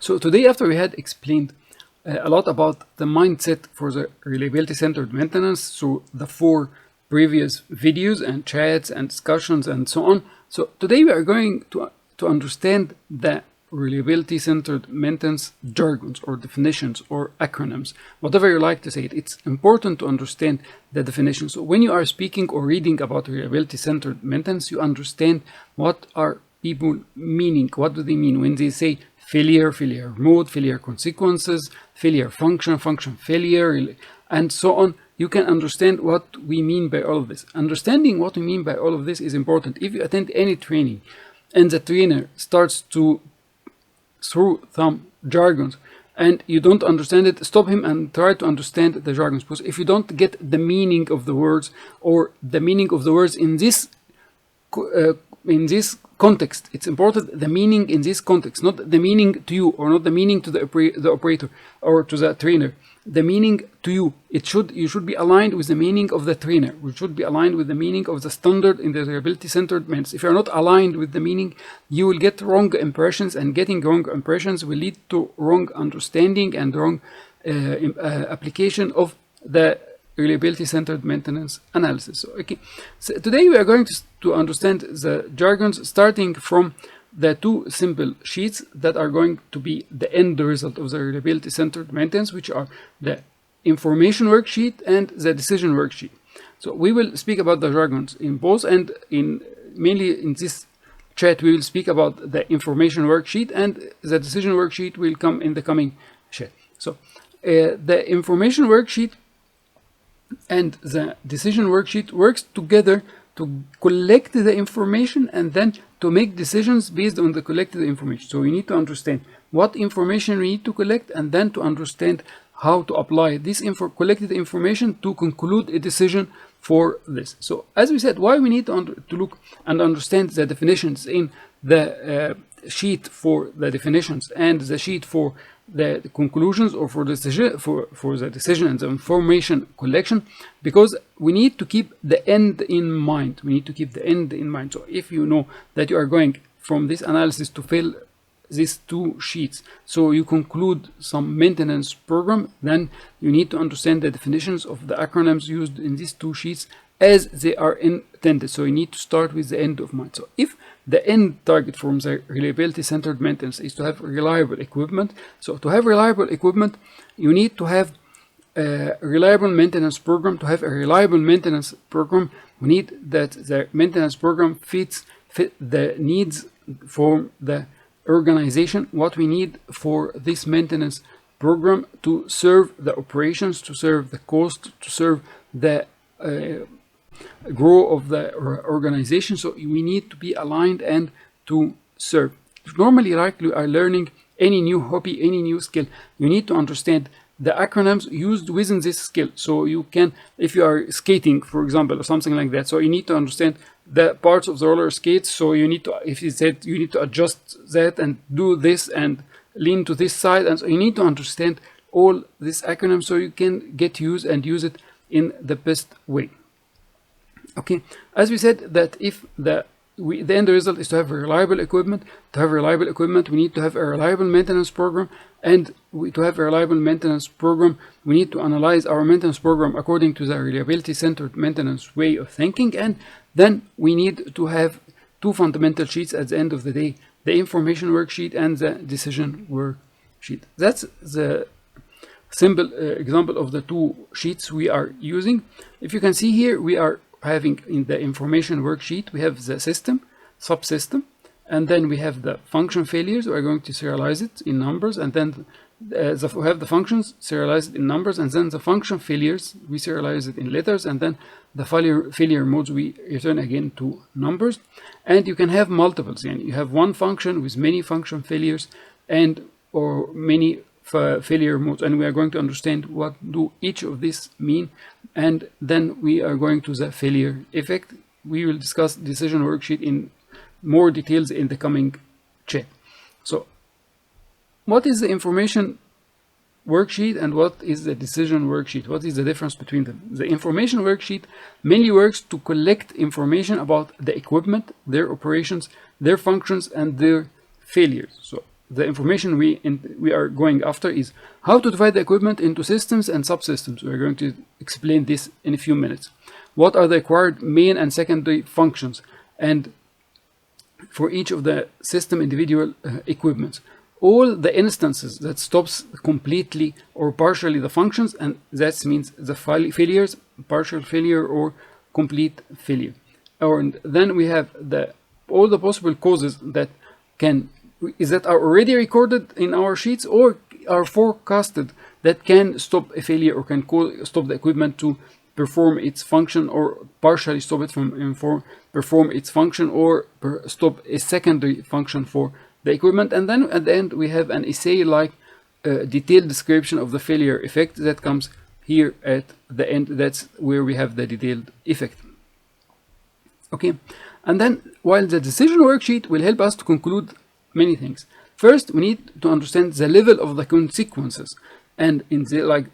So today, after we had explained a lot about the mindset for the reliability-centered maintenance through the 4 previous videos and chats and discussions and so on. So today we are going to understand the reliability-centered maintenance jargons or definitions or acronyms, whatever you like to say it. It's important to understand the definitions. So when you are speaking or reading about reliability-centered maintenance, you understand what are people meaning. What do they mean when they say failure, failure mode, failure consequences, failure function, function failure, and so on? You can understand what we mean by all of this. Understanding what we mean by all of this is important. If you attend any training and the trainer starts to through some jargons and you don't understand it, stop him and try to understand the jargons, because if you don't get the meaning of the words or the meaning of the words in this context, it's important the meaning in this context, not the meaning to you or not the meaning to the operator or to the trainer. The meaning to you, you should be aligned with the meaning of the trainer, which should be aligned with the meaning of the standard in the reliability-centered maintenance. If you are not aligned with the meaning, you will get wrong impressions, and getting wrong impressions will lead to wrong understanding and wrong application of the reliability-centered maintenance analysis. So, okay, so today we are going to understand the jargons, starting from the 2 simple sheets that are going to be the end result of the reliability-centered maintenance, which are the information worksheet and the decision worksheet. So we will speak about the jargons in both, and mainly in this chat we will speak about the information worksheet, and the decision worksheet will come in the coming chat. So the information worksheet and the decision worksheet works together to collect the information and then to make decisions based on the collected information. So we need to understand what information we need to collect, and then to understand how to apply this collected information to conclude a decision for this. So as we said, why we need to look and understand the definitions in the sheet for the definitions and the sheet for the conclusions, or for the decision, for the decision and the information collection, because we need to keep the end in mind. We need to keep the end in mind. So if you know that you are going from this analysis to fill these 2 sheets, so you conclude some maintenance program, then you need to understand the definitions of the acronyms used in these 2 sheets as they are intended. So you need to start with the end of mind. So if the end target from the reliability-centered maintenance is to have reliable equipment, so to have reliable equipment, you need to have a reliable maintenance program. To have a reliable maintenance program, we need that the maintenance program fit the needs for the organization, what we need for this maintenance program to serve the operations, to serve the cost, to serve the growth of the organization. So we need to be aligned and to serve. Normally, like you are learning any new hobby, any new skill, you need to understand the acronyms used within this skill. So you can, if you are skating, for example, or something like that, so you need to understand the parts of the roller skates. So you need to, if you said you need to adjust that and do this and lean to this side, and so you need to understand all these acronyms so you can get use it in the best way. Okay, as we said that if the end result is to have reliable equipment. To have reliable equipment, we need to have a reliable maintenance program, and to have a reliable maintenance program, we need to analyze our maintenance program according to the reliability-centered maintenance way of thinking, and then we need to have 2 fundamental sheets at the end of the day: the information worksheet and the decision worksheet. That's the simple example of the 2 sheets we are using. If you can see here, we are having in the information worksheet, we have the system, subsystem, and then we have the function failures. We're going to serialize it in numbers, and then we have the functions serialized in numbers, and then the function failures, we serialize it in letters, and then the failure modes we return again to numbers. And you can have multiples, and you have one function with many function failures and or many failure modes, and we are going to understand what do each of these mean, and then we are going to the failure effect. We will discuss decision worksheet in more details in the coming chat. So what is the information worksheet and what is the decision worksheet? What is the difference between them? The information worksheet mainly works to collect information about the equipment, their operations, their functions, and their failures. So the information we are going after is how to divide the equipment into systems and subsystems. We're going to explain this in a few minutes. What are the required main and secondary functions, and for each of the system individual equipments. All the instances that stops completely or partially the functions, and that means the failures, partial failure or complete failure. And then we have all the possible causes that are already recorded in our sheets or are forecasted that can stop a failure or can stop the equipment to perform its function, or partially stop it from perform its function, or stop a secondary function for the equipment. And then at the end we have an essay-like detailed description of the failure effect that comes here at the end. That's where we have the detailed effect. Okay, and then while the decision worksheet will help us to conclude many things, first we need to understand the level of the consequences, and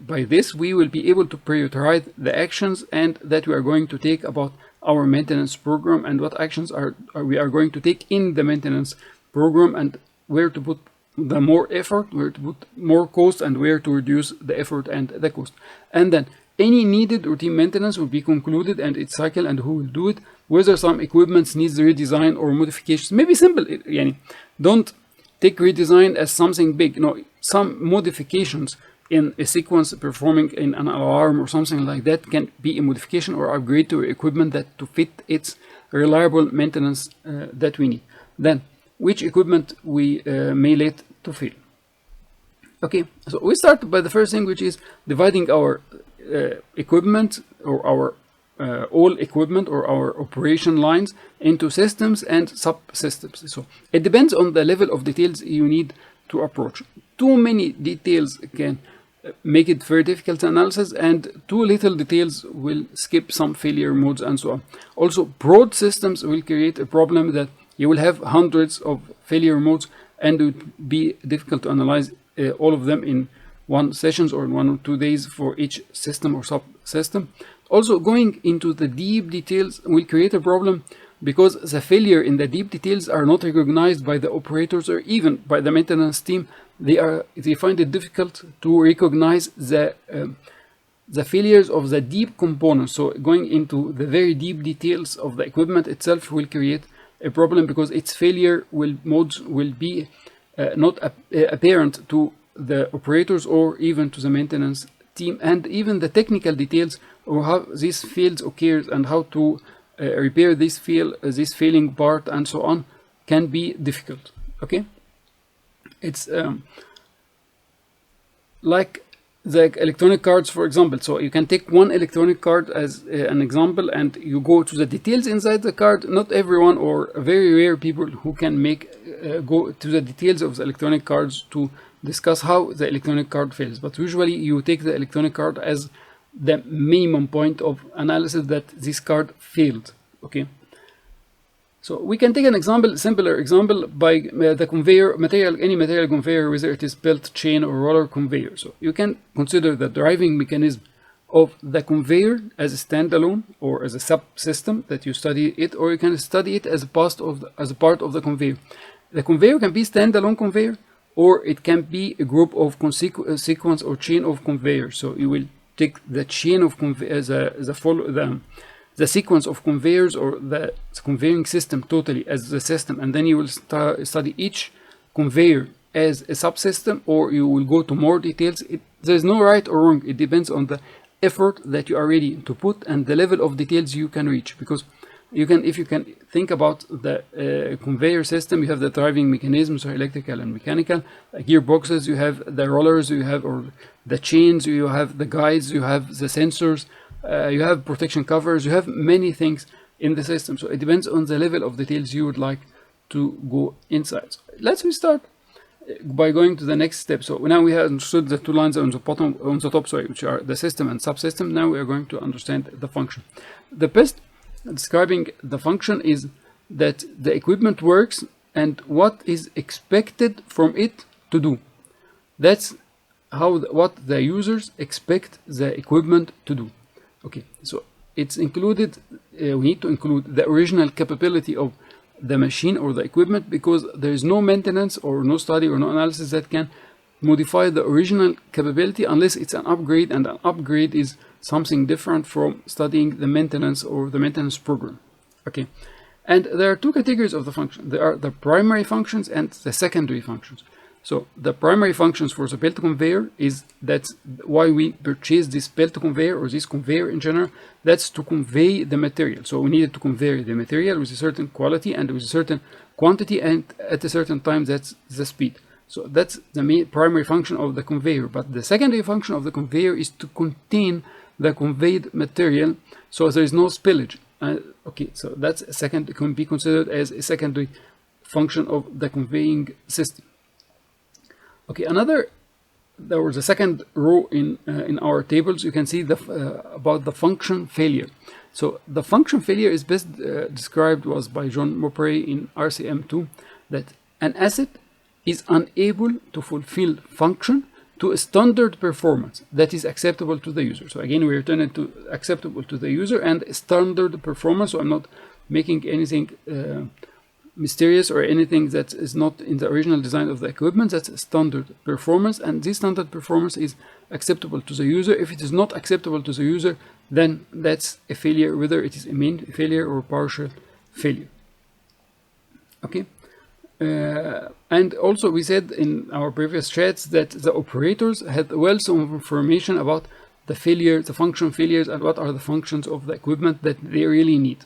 by this we will be able to prioritize the actions and that we are going to take about our maintenance program, and what actions we are going to take in the maintenance program, and where to put the more effort, where to put more cost, and where to reduce the effort and the cost. And then any needed routine maintenance will be concluded and its cycle and who will do it, whether some equipment needs redesign or modifications. Maybe simple, don't take redesign as something big. No, some modifications in a sequence performing in an alarm or something like that can be a modification or upgrade to equipment that to fit its reliable maintenance that we need. Then which equipment we may let to fail. Okay, so we start by the first thing, which is dividing our equipment, or our all equipment or our operation lines into systems and subsystems. So it depends on the level of details you need to approach. Too many details can make it very difficult analysis, and too little details will skip some failure modes and so on. Also, broad systems will create a problem that you will have hundreds of failure modes, and it would be difficult to analyze all of them in one sessions or in 1 or 2 days for each system or subsystem. Also, going into the deep details will create a problem, because the failure in the deep details are not recognized by the operators or even by the maintenance team. They find it difficult to recognize the failures of the deep components. So going into the very deep details of the equipment itself will create a problem, because its failure modes will be not apparent to the operators or even to the maintenance team, and even the technical details or how these fails occurs and how to repair this failing part and so on can be difficult. Okay, it's like the electronic cards, for example. So you can take one electronic card as an example, and you go to the details inside the card. Not everyone, or very rare people who can go to the details of the electronic cards to discuss how the electronic card fails. But usually you take the electronic card as the minimum point of analysis that this card failed. Okay, so we can take an example, simpler example, by the conveyor material, any material conveyor, whether it is belt, chain or roller conveyor. So you can consider the driving mechanism of the conveyor as a standalone or as a subsystem that you study it, or you can study it as a part of the conveyor. The conveyor can be standalone conveyor, or it can be a group of sequence or chain of conveyors. So you will take the chain of conveyors, the sequence of conveyors, or the conveying system totally as the system, and then you will study each conveyor as a subsystem, or you will go to more details. There's no right or wrong. It depends on the effort that you are ready to put and the level of details you can reach, because if you can think about the conveyor system, you have the driving mechanisms, or electrical and mechanical, gearboxes, you have the rollers, you have or the chains, you have the guides, you have the sensors, you have protection covers, you have many things in the system. So it depends on the level of details you would like to go inside. So let's start by going to the next step. So now we have understood the two lines on the top, which are the system and subsystem. Now we are going to understand the function. The best describing the function is that the equipment works and what is expected from it to do. That's what the users expect the equipment to do. Okay, so it's included, we need to include the original capability of the machine or the equipment, because there is no maintenance or no study or no analysis that can modify the original capability unless it's an upgrade, and an upgrade is something different from studying the maintenance or the maintenance program. Okay, and there are two categories of the function. There are the primary functions and the secondary functions. So the primary functions for the belt conveyor is, that's why we purchased this belt conveyor or this conveyor in general. That's to convey the material. So we needed to convey the material with a certain quality and with a certain quantity, and at a certain time. That's the speed. So that's the main primary function of the conveyor. But the secondary function of the conveyor is to contain the conveyed material so there is no spillage. Okay, so that's a second, can be considered as a secondary function of the conveying system. Okay, there was a second row in our tables. You can see about the function failure. So the function failure is best described was by John Mopray in RCM 2, that an asset is unable to fulfill function to a standard performance that is acceptable to the user. So again, we return it to acceptable to the user and standard performance. So I'm not making anything mysterious or anything that is not in the original design of the equipment. That's standard performance, and this standard performance is acceptable to the user. If it is not acceptable to the user, then that's a failure, whether it is a main failure or partial failure. Okay. And also we said in our previous chats that the operators had wealth of information about the failure, the function failures, and what are the functions of the equipment that they really need.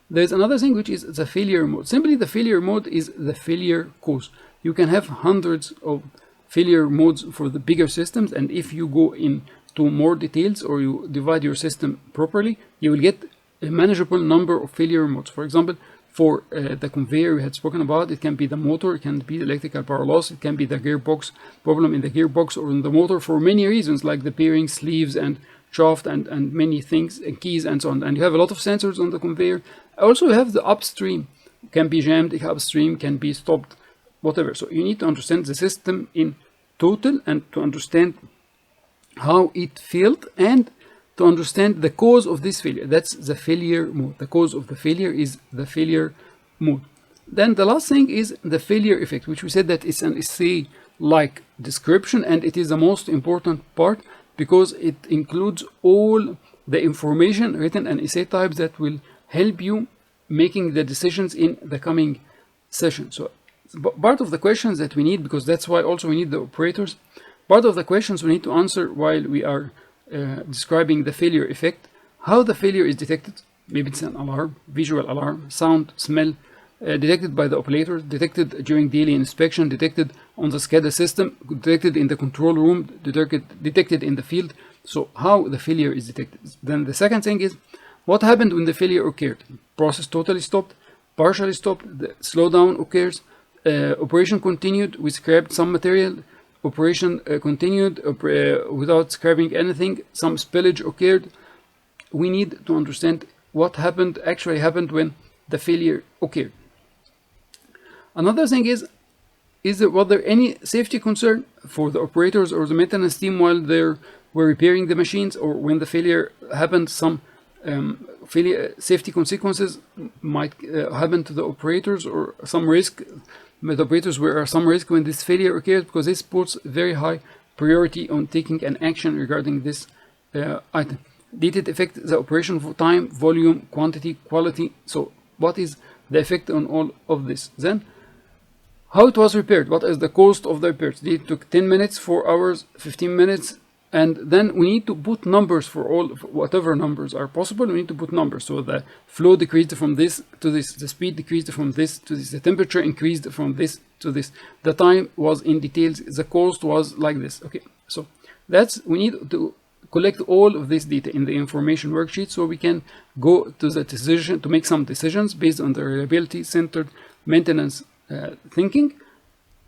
There's another thing, which is the failure mode. Simply, the failure mode is the failure cause. You can have hundreds of failure modes for the bigger systems, and if you go into more details or you divide your system properly, you will get a manageable number of failure modes. For example, for the conveyor we had spoken about, it can be the motor, it can be the electrical power loss, it can be the gearbox, problem in the gearbox or in the motor, for many reasons, like the bearings, sleeves, and shaft, and many things, and keys, and so on. And you have a lot of sensors on the conveyor. Also, you have the upstream, can be jammed, upstream can be stopped, whatever. So you need to understand the system in total and to understand how it failed and to understand the cause of this failure. That's the failure mode. The cause of the failure is the failure mode. Then the last thing is the failure effect, which we said that it's an essay-like description, and it is the most important part because it includes all the information written and essay types that will help you making the decisions in the coming session. So part of the questions that we need, because that's why also we need the operators, part of the questions we need to answer while we are describing the failure effect: how the failure is detected. Maybe it's an alarm, visual alarm, sound, smell, detected by the operator, detected during daily inspection, detected on the SCADA system, detected in the control room, detected in the field. So how the failure is detected. Then the second thing is, what happened when the failure occurred? Process totally stopped, partially stopped, the slowdown occurs, operation continued, we scrapped some material, operation continued without scrapping anything, some spillage occurred. We need to understand what actually happened when the failure occurred. Another thing is was there any safety concern for the operators or the maintenance team while they were repairing the machines, or when the failure happened, some safety consequences might happen to the operators, or some risk. The operators were some risk when this failure occurs, because this puts very high priority on taking an action regarding this item. Did it affect the operation for time, volume, quantity, quality? So what is the effect on all of this? Then how it was repaired, what is the cost of the repairs? Did it took 10 minutes, 4 hours, 15 minutes? And then we need to put numbers for all, whatever numbers are possible. We need to put numbers. So the flow decreased from this to this, the speed decreased from this to this, the temperature increased from this to this, the time was in details, the cost was like this. Okay, so we need to collect all of this data in the information worksheet, so we can go to the decision to make some decisions based on the reliability centered maintenance thinking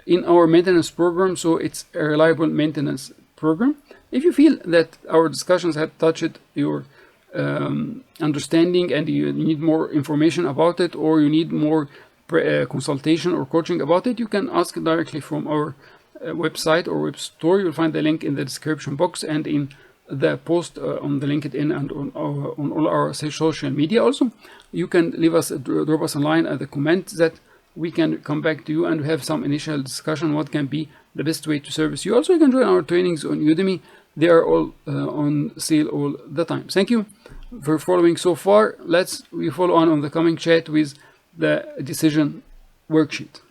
in our maintenance program. So it's a reliable maintenance program. If you feel that our discussions have touched your understanding and you need more information about it, or you need more consultation or coaching about it, you can ask directly from our website or web store. You'll find the link in the description box and in the post on the LinkedIn and on all our social media. Also, you can leave us, drop us a line at the comment that we can come back to you and have some initial discussion what can be the best way to service you. Also, you can join our trainings on Udemy. They are all on sale all the time. Thank you for following so far. We follow on the coming chat with the decision worksheet.